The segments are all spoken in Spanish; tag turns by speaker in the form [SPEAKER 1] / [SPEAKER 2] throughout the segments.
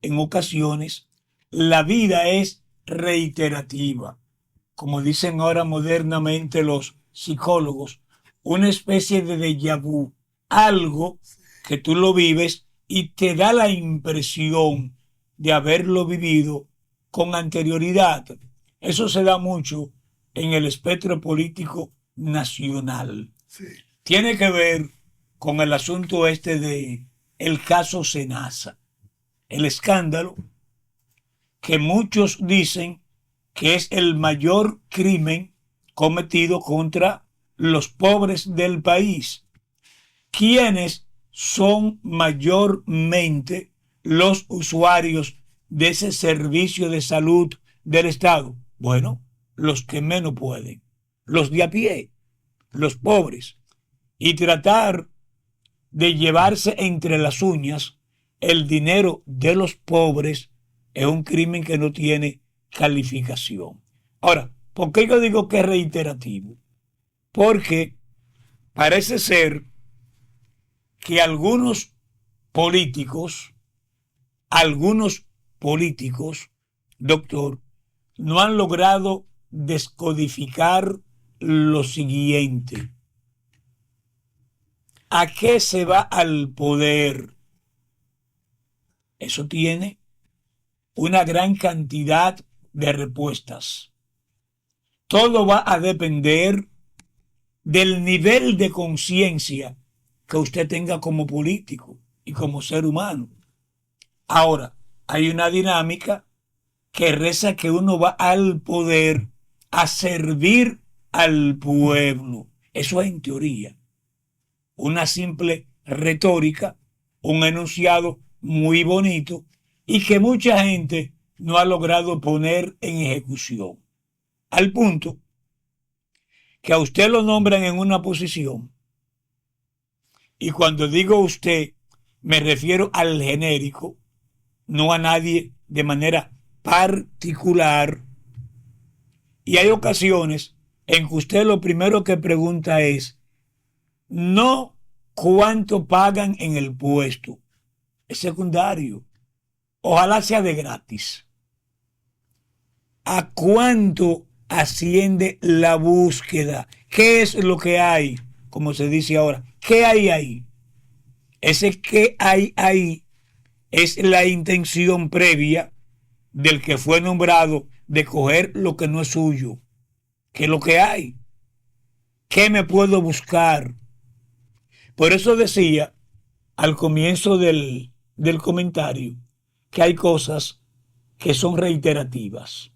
[SPEAKER 1] en ocasiones, la vida es reiterativa. Como dicen ahora modernamente los psicólogos, una especie de déjà vu, algo que tú lo vives y te da la impresión de haberlo vivido con anterioridad. Eso se da mucho en el espectro político nacional.
[SPEAKER 2] Sí.
[SPEAKER 1] Tiene que ver con el asunto este de el caso Senasa, el escándalo que muchos dicen que es el mayor crimen cometido contra los pobres del país. ¿Quiénes son mayormente los usuarios de ese servicio de salud del Estado? Bueno, los que menos pueden, los de a pie, los pobres. Y tratar de llevarse entre las uñas el dinero de los pobres es un crimen que no tiene calificación. Ahora, ¿por qué yo digo que es reiterativo? Porque parece ser que algunos políticos, doctor, no han logrado descodificar lo siguiente. ¿A qué se va al poder? Eso tiene una gran cantidad de respuestas. Todo va a depender del nivel de conciencia que usted tenga como político y como ser humano. Ahora, hay una dinámica que reza que uno va al poder a servir al pueblo. Eso es en teoría. Una simple retórica, un enunciado muy bonito y que mucha gente no ha logrado poner en ejecución. Al punto que a usted lo nombran en una posición y cuando digo usted me refiero al genérico, no a nadie de manera particular, y hay ocasiones en que usted lo primero que pregunta es no cuánto pagan en el puesto, es secundario, ojalá sea de gratis. ¿A cuánto asciende la búsqueda? ¿Qué es lo que hay? Como se dice ahora, ¿qué hay ahí? Ese qué hay ahí es la intención previa del que fue nombrado de coger lo que no es suyo. ¿Qué es lo que hay? ¿Qué me puedo buscar? Por eso decía al comienzo del comentario que hay cosas que son reiterativas.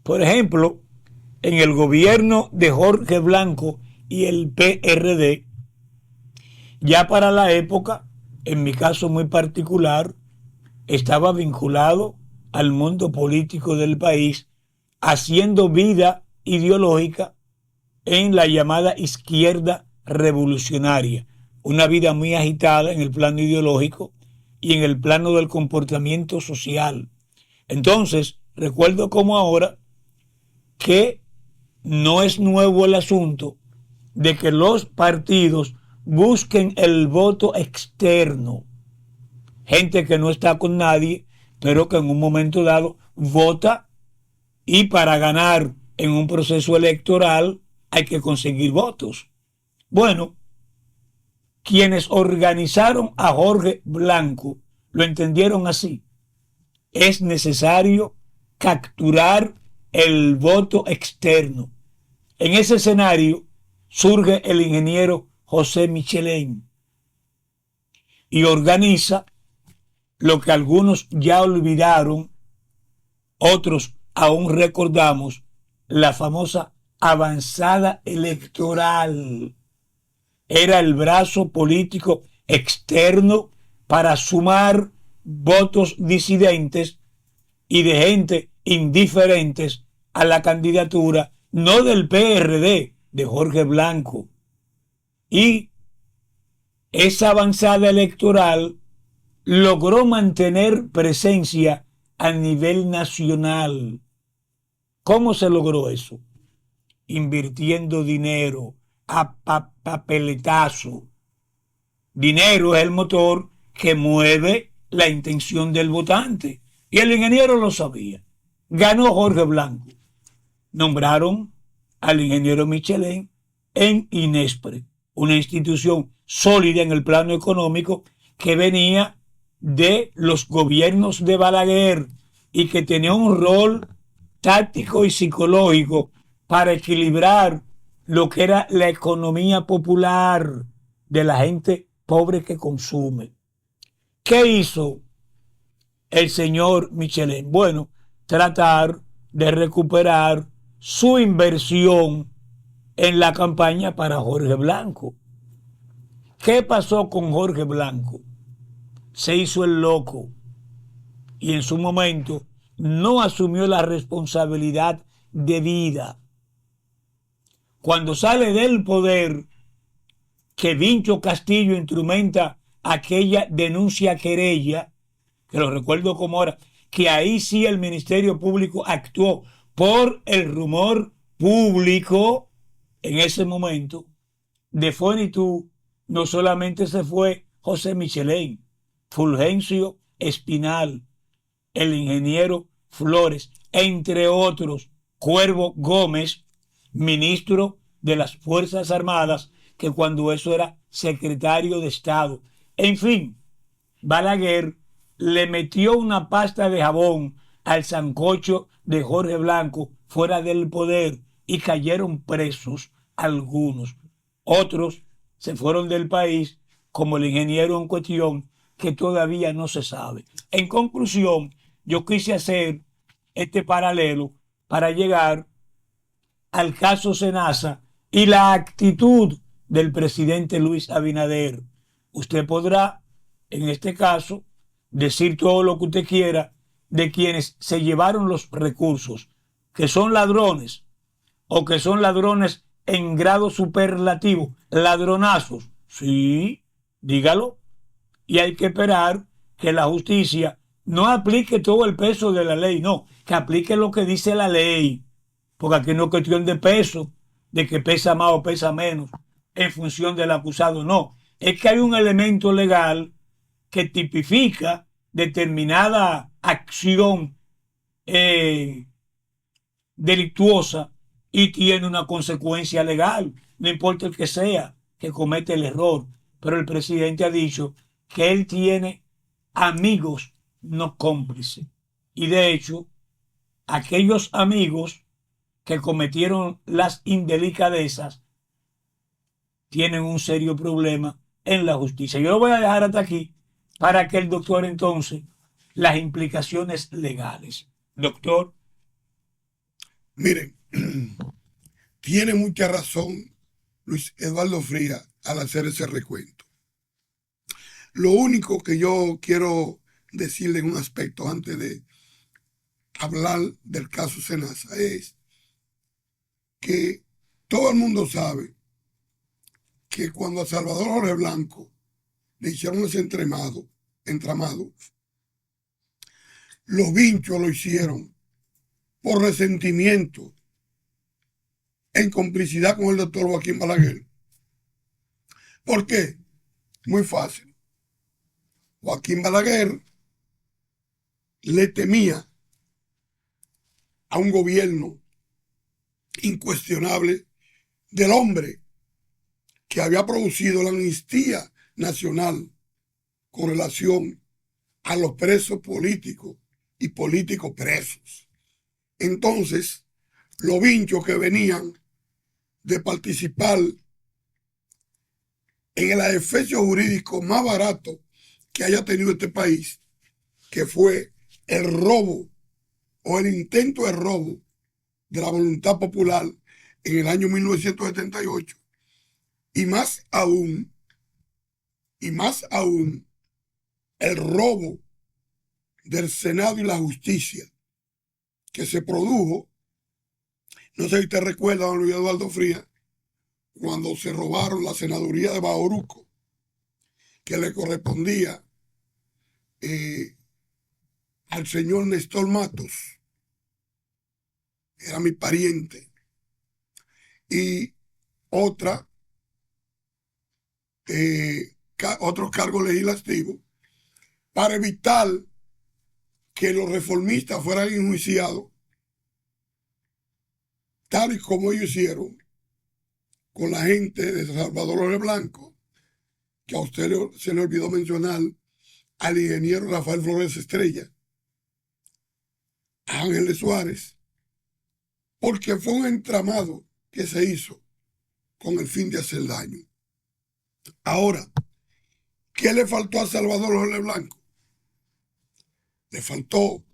[SPEAKER 1] Por ejemplo, en el gobierno de Jorge Blanco y el PRD, ya para la época, en mi caso muy particular, estaba vinculado al mundo político del país, haciendo vida ideológica en la llamada izquierda revolucionaria, una vida muy agitada en el plano ideológico y en el plano del comportamiento social. Entonces, recuerdo como ahora que no es nuevo el asunto de que los partidos busquen el voto externo, gente que no está con nadie, pero que en un momento dado vota y para ganar en un proceso electoral hay que conseguir votos. Bueno, quienes organizaron a Jorge Blanco lo entendieron así. Es necesario capturar el voto externo. En ese escenario surge el ingeniero José Michelén y organiza lo que algunos ya olvidaron, otros aún recordamos, la famosa avanzada electoral. Era el brazo político externo para sumar votos disidentes y de gente indiferentes a la candidatura, no del PRD, de Jorge Blanco. Y esa avanzada electoral logró mantener presencia a nivel nacional. ¿Cómo se logró eso? Invirtiendo dinero a papeletazo. Dinero es el motor que mueve la intención del votante. Y el ingeniero lo sabía. Ganó Jorge Blanco. Nombraron al ingeniero Michelén en Inespre, una institución sólida en el plano económico que venía de los gobiernos de Balaguer y que tenía un rol táctico y psicológico para equilibrar lo que era la economía popular de la gente pobre que consume. ¿Qué hizo el señor Michelin? Bueno, tratar de recuperar su inversión en la campaña para Jorge Blanco. ¿Qué pasó con Jorge Blanco? Se hizo el loco y en su momento no asumió la responsabilidad debida. Cuando sale del poder, que Vincho Castillo instrumenta aquella denuncia querella, que lo recuerdo como ahora, que ahí sí el Ministerio Público actuó por el rumor público en ese momento. De Fonitú no solamente se fue José Michelén, Fulgencio Espinal, el ingeniero Flores, entre otros, Cuervo Gómez, ministro de las Fuerzas Armadas, que cuando eso era secretario de Estado. En fin, Balaguer le metió una pasta de jabón al sancocho de Jorge Blanco fuera del poder y cayeron presos algunos. Otros se fueron del país, como el ingeniero en cuestión, que todavía no se sabe. En conclusión, yo quise hacer este paralelo para llegar al caso Senasa y la actitud del presidente Luis Abinader. Usted podrá, en este caso, decir todo lo que usted quiera de quienes se llevaron los recursos, que son ladrones o que son ladrones en grado superlativo, ladronazos. Sí, dígalo. Y hay que esperar que la justicia no aplique todo el peso de la ley, no, que aplique lo que dice la ley. Porque aquí no es cuestión de peso, de que pesa más o pesa menos en función del acusado, no. Es que hay un elemento legal que tipifica determinada acción delictuosa y tiene una consecuencia legal, no importa el que sea que comete el error. Pero el presidente ha dicho que él tiene amigos, no cómplices. Y de hecho, aquellos amigos que cometieron las indelicadezas tienen un serio problema en la justicia. Yo lo voy a dejar hasta aquí para que el doctor entonces las implicaciones legales. Doctor.
[SPEAKER 2] Miren, tiene mucha razón Luis Eduardo Frías al hacer ese recuento. Lo único que yo quiero decirle en un aspecto antes de hablar del caso Senasa es que todo el mundo sabe que cuando a Salvador Jorge Blanco le hicieron ese entramado, los vinchos lo hicieron por resentimiento, en complicidad con el doctor Joaquín Balaguer. ¿Por qué? Muy fácil. Joaquín Balaguer le temía a un gobierno incuestionable del hombre que había producido la amnistía nacional con relación a los presos políticos y políticos presos. Entonces, los vinchos que venían de participar en el adefesio jurídico más barato que haya tenido este país, que fue el robo o el intento de robo de la voluntad popular en el año 1978, y más aún, el robo del Senado y la justicia que se produjo, no sé si te recuerda, don Luis Eduardo Frías, cuando se robaron la senaduría de Bauruco, que le correspondía al señor Néstor Matos, era mi pariente, y otros cargos legislativos, para evitar que los reformistas fueran enjuiciados, tal y como ellos hicieron con la gente de Salvador López Blanco, que a usted se le olvidó mencionar al ingeniero Rafael Flores Estrella, a Ángeles Suárez, porque fue un entramado que se hizo con el fin de hacer daño. Ahora, ¿qué le faltó a Salvador López Blanco? Le faltó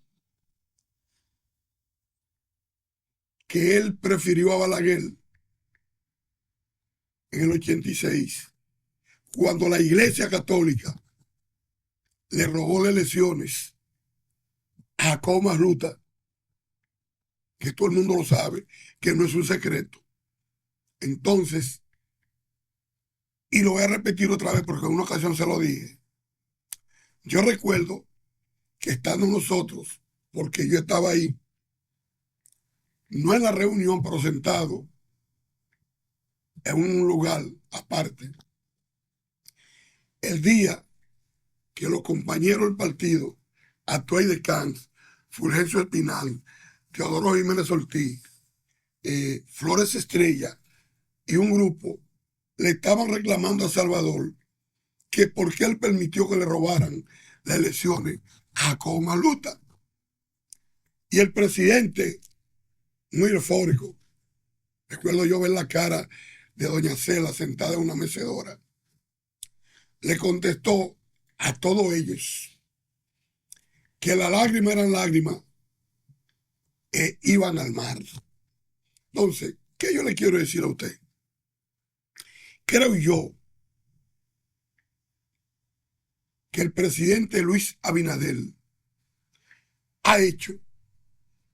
[SPEAKER 2] que él prefirió a Balaguer en el 86, cuando la Iglesia Católica le robó las elecciones a Jacobo Magluta, que todo el mundo lo sabe, que no es un secreto. Entonces, y lo voy a repetir otra vez porque en una ocasión se lo dije, yo recuerdo que estando nosotros, porque yo estaba ahí, no en la reunión, pero sentado en un lugar aparte, el día que los compañeros del partido, Atuay de Camps, Fulgencio Espinal, Teodoro Jiménez Ortiz, Flores Estrella y un grupo le estaban reclamando a Salvador que por qué él permitió que le robaran las elecciones a Jacobo Magluta. Y el presidente, muy eufórico, recuerdo yo ver la cara de doña Cela sentada en una mecedora, le contestó a todos ellos que las lágrimas eran lágrimas e iban al mar. Entonces, ¿qué yo le quiero decir a usted? Creo yo que el presidente Luis Abinader ha hecho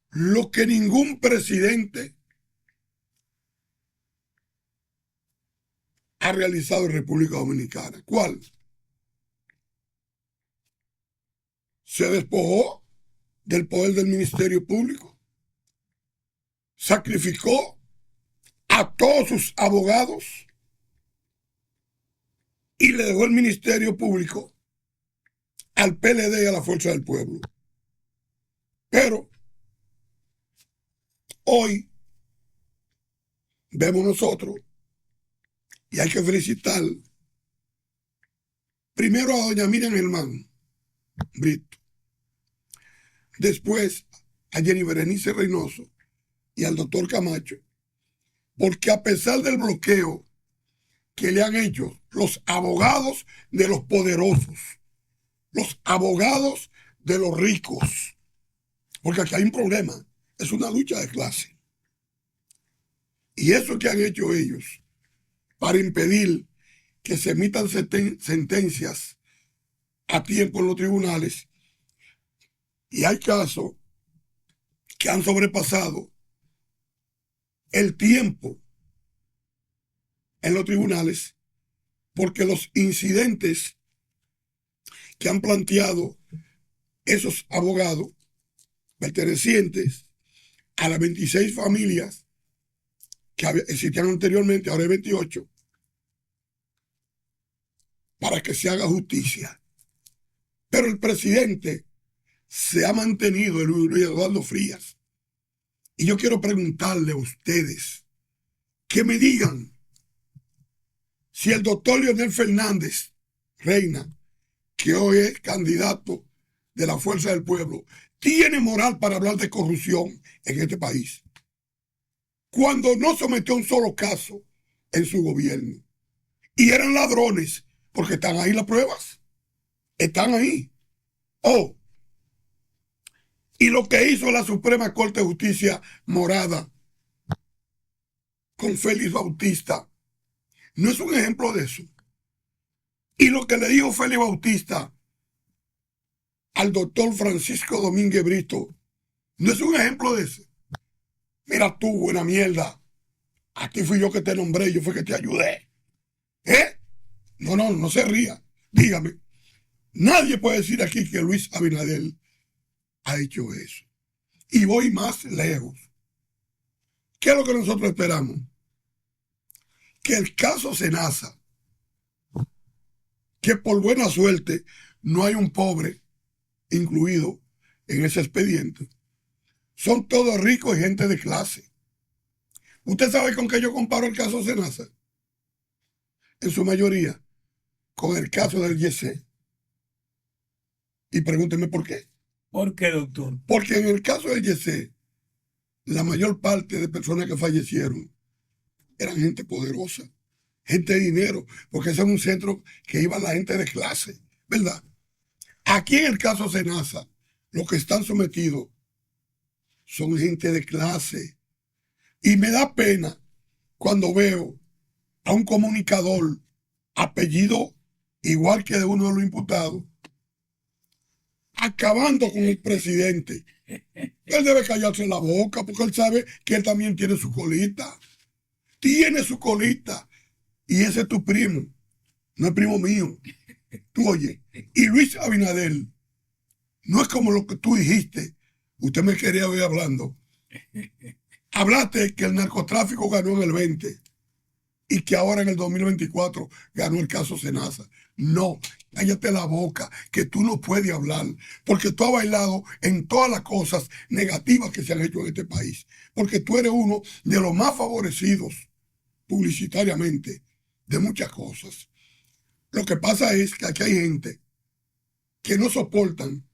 [SPEAKER 2] lo que ningún presidente ha realizado en República Dominicana. ¿Cuál? Se despojó del poder del Ministerio Público, sacrificó a todos sus abogados y le dejó el Ministerio Público al PLD y a la Fuerza del Pueblo. Pero hoy vemos nosotros, y hay que felicitar primero a doña Miriam Germán Brito, después a Jenny Berenice Reynoso y al doctor Camacho, porque a pesar del bloqueo que le han hecho los abogados de los poderosos, los abogados de los ricos, porque aquí hay un problema, es una lucha de clase. Y eso que han hecho ellos para impedir que se emitan sentencias a tiempo en los tribunales, y hay casos que han sobrepasado el tiempo en los tribunales, porque los incidentes que han planteado esos abogados pertenecientes a las 26 familias que existían anteriormente, ahora hay 28, para que se haga justicia. Pero el presidente se ha mantenido, el Luis Eduardo Frías. Y yo quiero preguntarle a ustedes que me digan si el doctor Leonel Fernández Reina, que hoy es candidato de la Fuerza del Pueblo, tiene moral para hablar de corrupción en este país, cuando no sometió un solo caso en su gobierno. Y eran ladrones, porque están ahí las pruebas. Están ahí. Oh, y lo que hizo la Suprema Corte de Justicia morada con Félix Bautista no es un ejemplo de eso. Y lo que le dijo Félix Bautista al doctor Francisco Domínguez Brito no es un ejemplo de eso. Mira tú, buena mierda, aquí fui yo que te nombré, yo fui que te ayudé. No se ría. Dígame, nadie puede decir aquí que Luis Abinader ha hecho eso. Y voy más lejos. ¿Qué es lo que nosotros esperamos? Que el caso Senasa, que por buena suerte no hay un pobre incluido en ese expediente. Son todos ricos y gente de clase. ¿Usted sabe con qué yo comparo el caso Senasa? En su mayoría, con el caso del YC. Y pregúnteme por qué.
[SPEAKER 1] ¿Por qué, doctor?
[SPEAKER 2] Porque en el caso del YC, la mayor parte de personas que fallecieron eran gente poderosa, gente de dinero, porque ese es un centro que iba la gente de clase, ¿verdad? Aquí en el caso Senasa, los que están sometidos son gente de clase. Y me da pena cuando veo a un comunicador apellido igual que de uno de los imputados, acabando con el presidente. Él debe callarse la boca porque él sabe que él también tiene su colita. Tiene su colita. Y ese es tu primo. No es primo mío. Tú oye. Y Luis Abinader no es como lo que tú dijiste. Usted me quería oír hablando. Hablaste que el narcotráfico ganó en el 20 y que ahora en el 2024 ganó el caso Senasa. No, cállate la boca, que tú no puedes hablar, porque tú has bailado en todas las cosas negativas que se han hecho en este país, porque tú eres uno de los más favorecidos publicitariamente de muchas cosas. Lo que pasa es que aquí hay gente que no soportan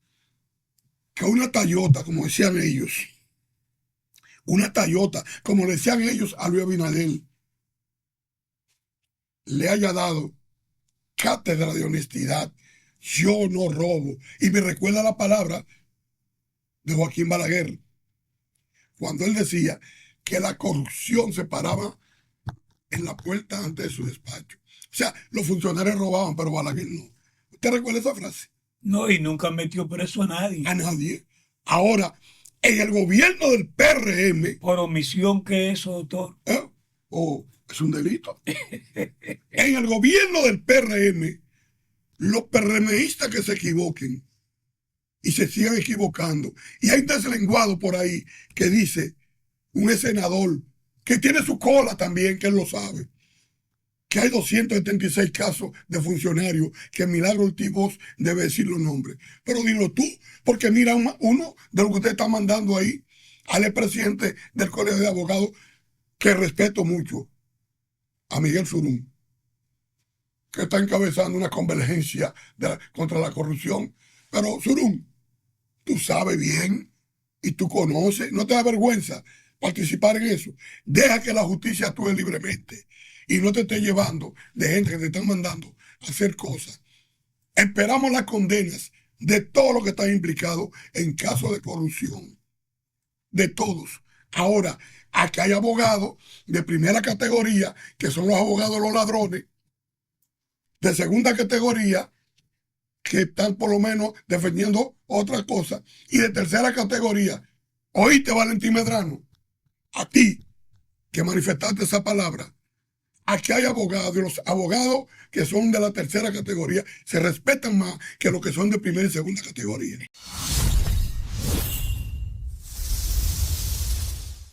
[SPEAKER 2] que una Toyota, como decían ellos, una Toyota, como le decían ellos a Luis Abinader, le haya dado cátedra de honestidad. Yo no robo. Y me recuerda la palabra de Joaquín Balaguer, cuando él decía que la corrupción se paraba en la puerta antes de su despacho. O sea, los funcionarios robaban, pero Balaguer no. ¿Usted recuerda esa frase?
[SPEAKER 1] No, y nunca metió preso a nadie.
[SPEAKER 2] A nadie. Ahora, en el gobierno del PRM...
[SPEAKER 1] ¿Por omisión qué es eso, doctor?
[SPEAKER 2] Es un delito. En el gobierno del PRM, los PRMistas que se equivoquen y se sigan equivocando. Y hay un deslenguado por ahí que dice, un senador que tiene su cola también, que él lo sabe, que hay 276 casos de funcionarios que Milagro Ortiz Bosch debe decir los nombres. Pero dilo tú, porque mira, uno de lo que usted está mandando ahí al expresidente del Colegio de Abogados, que respeto mucho, a Miguel Surún, que está encabezando una convergencia contra la corrupción. Pero Surún, tú sabes bien y tú conoces, no te da vergüenza participar en eso. Deja que la justicia actúe libremente y no te esté llevando de gente que te están mandando a hacer cosas. Esperamos las condenas de todos los que están implicados en casos de corrupción. De todos. Ahora, aquí hay abogados de primera categoría, que son los abogados de los ladrones, de segunda categoría, que están por lo menos defendiendo otra cosa, y de tercera categoría. ¿Oíste, Valentín Medrano? A ti, que manifestaste esa palabra. Aquí hay abogados, y los abogados que son de la tercera categoría se respetan más que los que son de primera y segunda categoría.